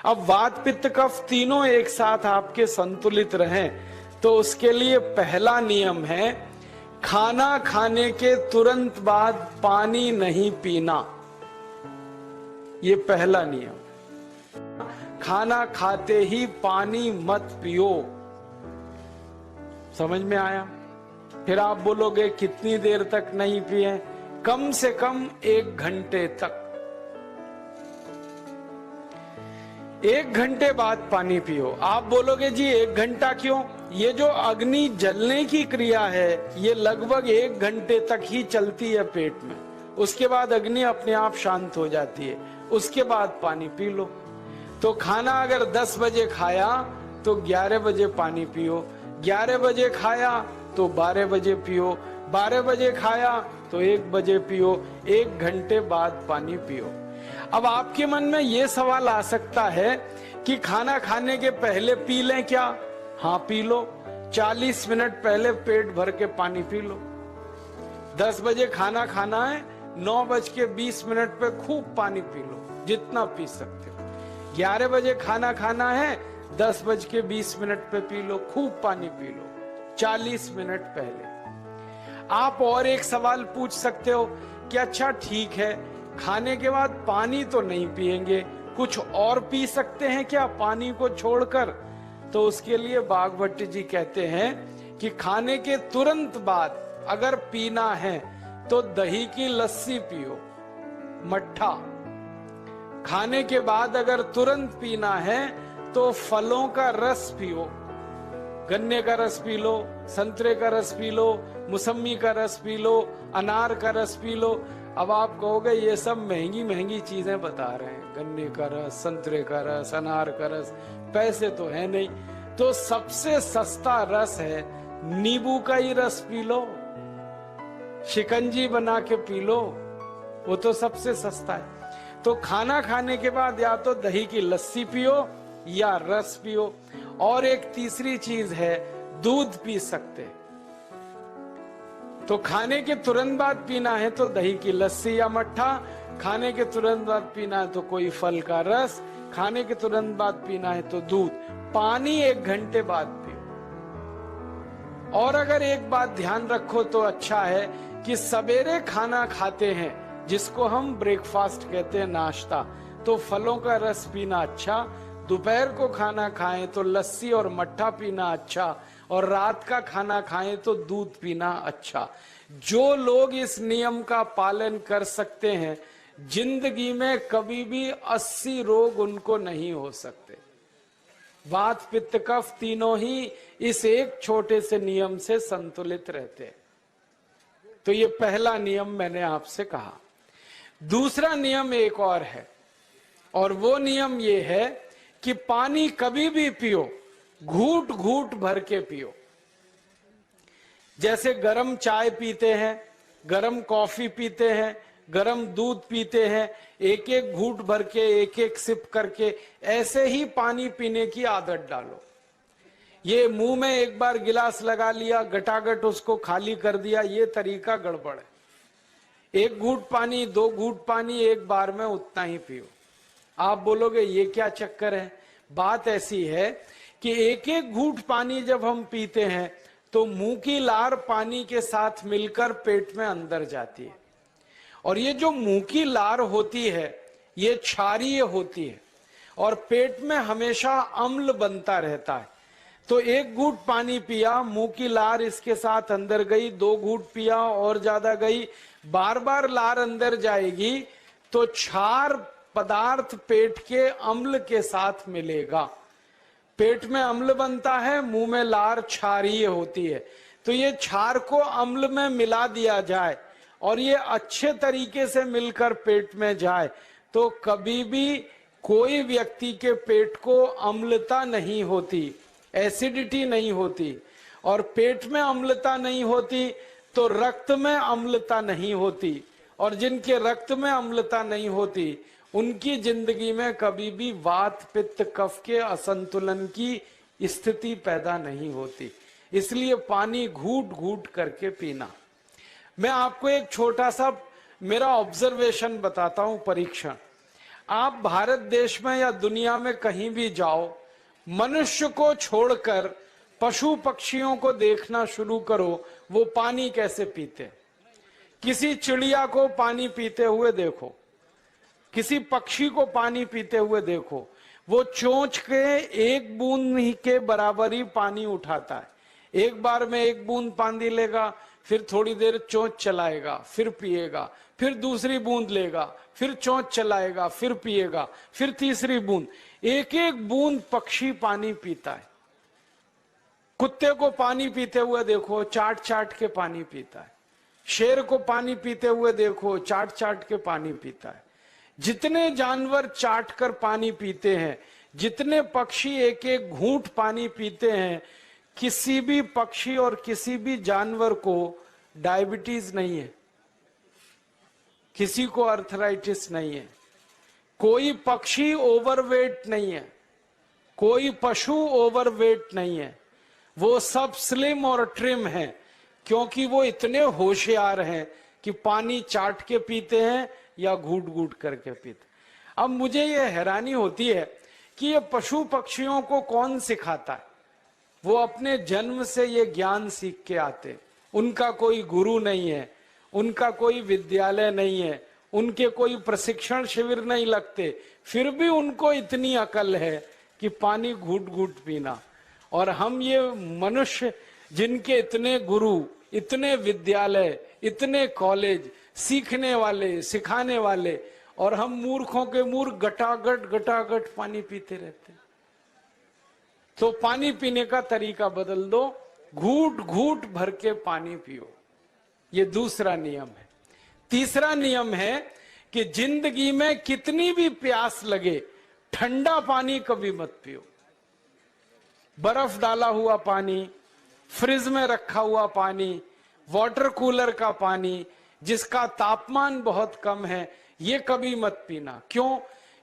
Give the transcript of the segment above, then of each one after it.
अब वात पित्त कफ तीनों एक साथ आपके संतुलित रहें, तो उसके लिए पहला नियम है खाना खाने के तुरंत बाद पानी नहीं पीना। ये पहला नियम। खाना खाते ही पानी मत पियो। समझ में आया? फिर आप बोलोगे कितनी देर तक नहीं पिए? कम से कम 1 घंटे तक। 1 घंटे बाद पानी पियो। आप बोलोगे जी 1 घंटा क्यों? ये जो अग्नि जलने की क्रिया है ये लगभग 1 घंटे तक ही चलती है पेट में। उसके बाद अग्नि अपने आप शांत हो जाती है, उसके बाद पानी पी लो। तो खाना अगर 10 बजे खाया तो 11 बजे पानी पियो, 11 बजे खाया तो 12 बजे पियो, 12 बजे खाया तो 1 बजे पियो, 1 घंटे बाद पानी पियो। अब आपके मन में यह सवाल आ सकता है कि खाना खाने के पहले पी लें क्या? हाँ पी लो। 40 मिनट पहले पेट भर के पानी पी लो। 10 बजे खाना खाना है, 9:20 पे खूब पानी पी लो, जितना पी सकते हो। 11 बजे खाना खाना है, 10:20 पे पी लो, खूब पानी पी लो, 40 मिनट पहले। आप और एक सवाल पूछ सकते हो कि अच्छा ठीक है, खाने के बाद पानी तो नहीं पिएंगे, कुछ और पी सकते हैं क्या पानी को छोड़कर? तो उसके लिए बागभट्ट जी कहते हैं कि खाने के तुरंत बाद अगर पीना है तो दही की लस्सी पियो, मट्ठा। खाने के बाद अगर तुरंत पीना है तो फलों का रस पियो, गन्ने का रस पी लो, संतरे का रस पी लो, मौसमी का रस पी लो, अनार का रस पी लो। अब आप कहोगे ये सब महंगी महंगी चीजें बता रहे हैं, गन्ने का रस, संतरे का रस, अनार का रस, पैसे तो है नहीं। तो सबसे सस्ता रस है नींबू का ही रस पी लो, शिकंजी बना के पी लो, वो तो सबसे सस्ता है। तो खाना खाने के बाद या तो दही की लस्सी पियो या रस पियो। और एक तीसरी चीज है, दूध पी सकते। तो खाने के तुरंत बाद पीना है तो दही की लस्सी या मट्ठा, खाने के तुरंत बाद पीना है तो कोई फल का रस, खाने के तुरंत बाद पीना है तो दूध। पानी 1 घंटे बाद पियो। और अगर एक बात ध्यान रखो तो अच्छा है कि सवेरे खाना खाते हैं जिसको हम ब्रेकफास्ट कहते हैं, नाश्ता, तो फलों का रस पीना अच्छा। दोपहर को खाना खाएं तो लस्सी और मट्ठा पीना अच्छा, और रात का खाना खाएं तो दूध पीना अच्छा। जो लोग इस नियम का पालन कर सकते हैं जिंदगी में कभी भी 80 रोग उनको नहीं हो सकते। वात पित्त कफ तीनों ही इस एक छोटे से नियम से संतुलित रहते हैं। तो ये पहला नियम मैंने आपसे कहा। दूसरा नियम एक और है, और वो नियम ये है कि पानी कभी भी पियो, घूट घूट भर के पियो। जैसे गरम चाय पीते हैं, गरम कॉफी पीते हैं, गरम दूध पीते हैं, एक एक घूट भर के, एक एक सिप करके, ऐसे ही पानी पीने की आदत डालो। ये मुंह में एक बार गिलास लगा लिया, गटागट उसको खाली कर दिया, ये तरीका गड़बड़ है। 1 घूट पानी, 2 घूट पानी एक बार में उतना ही पियो। आप बोलोगे ये क्या चक्कर है? बात ऐसी है कि एक एक घूट पानी जब हम पीते हैं तो मुंह की लार पानी के साथ मिलकर पेट में अंदर जाती है, और ये जो मुंह की लार होती है ये क्षारीय होती है, और पेट में हमेशा अम्ल बनता रहता है। तो 1 घूट पानी पिया, मुंह की लार इसके साथ अंदर गई, 2 घूट पिया और ज्यादा गई, बार बार लार अंदर जाएगी तो क्षार पदार्थ पेट के अम्ल के साथ मिलेगा। पेट में अम्ल बनता है, मुंह में लार क्षारीय होती है। तो ये क्षार को अम्ल में मिला दिया जाए और ये अच्छे तरीके से मिलकर पेट में जाए तो कभी भी कोई व्यक्ति के पेट को अम्लता नहीं होती, एसिडिटी नहीं होती। और पेट में अम्लता नहीं होती तो रक्त में अम्लता नहीं होती, और जिनके रक्त में अम्लता नहीं होती उनकी जिंदगी में कभी भी वात पित्त कफ के असंतुलन की स्थिति पैदा नहीं होती। इसलिए पानी घूट घूट करके पीना। मैं आपको एक छोटा सा मेरा ऑब्जर्वेशन बताता हूं, परीक्षण। आप भारत देश में या दुनिया में कहीं भी जाओ, मनुष्य को छोड़कर पशु पक्षियों को देखना शुरू करो, वो पानी कैसे पीते। किसी चिड़िया को पानी पीते हुए देखो, किसी पक्षी को पानी पीते हुए देखो, वो चोंच के एक बूंद ही के बराबर ही पानी उठाता है। एक बार में एक बूंद पानी लेगा, फिर थोड़ी देर चोंच चलाएगा, फिर पिएगा, फिर दूसरी बूंद लेगा, फिर चोंच चलाएगा, फिर पिएगा, फिर तीसरी बूंद। एक एक बूंद पक्षी पानी पीता है। कुत्ते को पानी पीते हुए देखो, चाट चाट के पानी पीता है। शेर को पानी पीते हुए देखो, चाट चाट के पानी पीता है। जितने जानवर चाट कर पानी पीते हैं, जितने पक्षी एक एक घूंट पानी पीते हैं, किसी भी पक्षी और किसी भी जानवर को डायबिटीज नहीं है, किसी को अर्थराइटिस नहीं है, कोई पक्षी ओवरवेट नहीं है, कोई पशु ओवरवेट नहीं है। वो सब स्लिम और ट्रिम हैं, क्योंकि वो इतने होशियार हैं कि पानी चाट के पीते हैं या घूट घूट करके पीते। अब मुझे ये हैरानी होती है कि ये पशु पक्षियों को कौन सिखाता है। वो अपने जन्म से ये ज्ञान सीख के आते, उनका कोई गुरु नहीं है, उनका कोई विद्यालय नहीं है, उनके कोई प्रशिक्षण शिविर नहीं लगते, फिर भी उनको इतनी अकल है कि पानी घूट घूट पीना। और हम ये मनुष्य जिनके इतने गुरु, इतने विद्यालय, इतने कॉलेज, सीखने वाले, सिखाने वाले, और हम मूर्खों के मूर्ख गटागट गटागट पानी पीते रहते। तो पानी पीने का तरीका बदल दो, घूट घूट भर के पानी पियो। ये दूसरा नियम है। तीसरा नियम है कि जिंदगी में कितनी भी प्यास लगे, ठंडा पानी कभी मत पियो। बर्फ डाला हुआ पानी, फ्रिज में रखा हुआ पानी, वाटर कूलर का पानी जिसका तापमान बहुत कम है, ये कभी मत पीना। क्यों?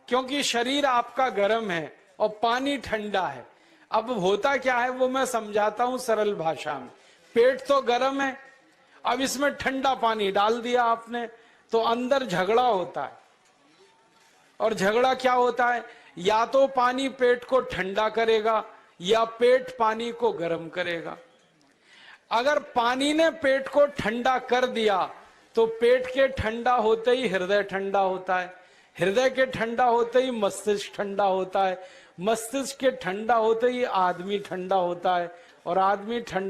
क्योंकि शरीर आपका गर्म है और पानी ठंडा है। अब होता क्या है वो मैं समझाता हूं सरल भाषा में। पेट तो गर्म है, अब इसमें ठंडा पानी डाल दिया आपने, तो अंदर झगड़ा होता है। और झगड़ा क्या होता है? या तो पानी पेट को ठंडा करेगा या पेट पानी को गर्म करेगा। अगर पानी ने पेट को ठंडा कर दिया तो पेट के ठंडा होते ही हृदय ठंडा होता है, हृदय के ठंडा होते ही मस्तिष्क ठंडा होता है, मस्तिष्क के ठंडा होते ही आदमी ठंडा होता है, और आदमी ठंडा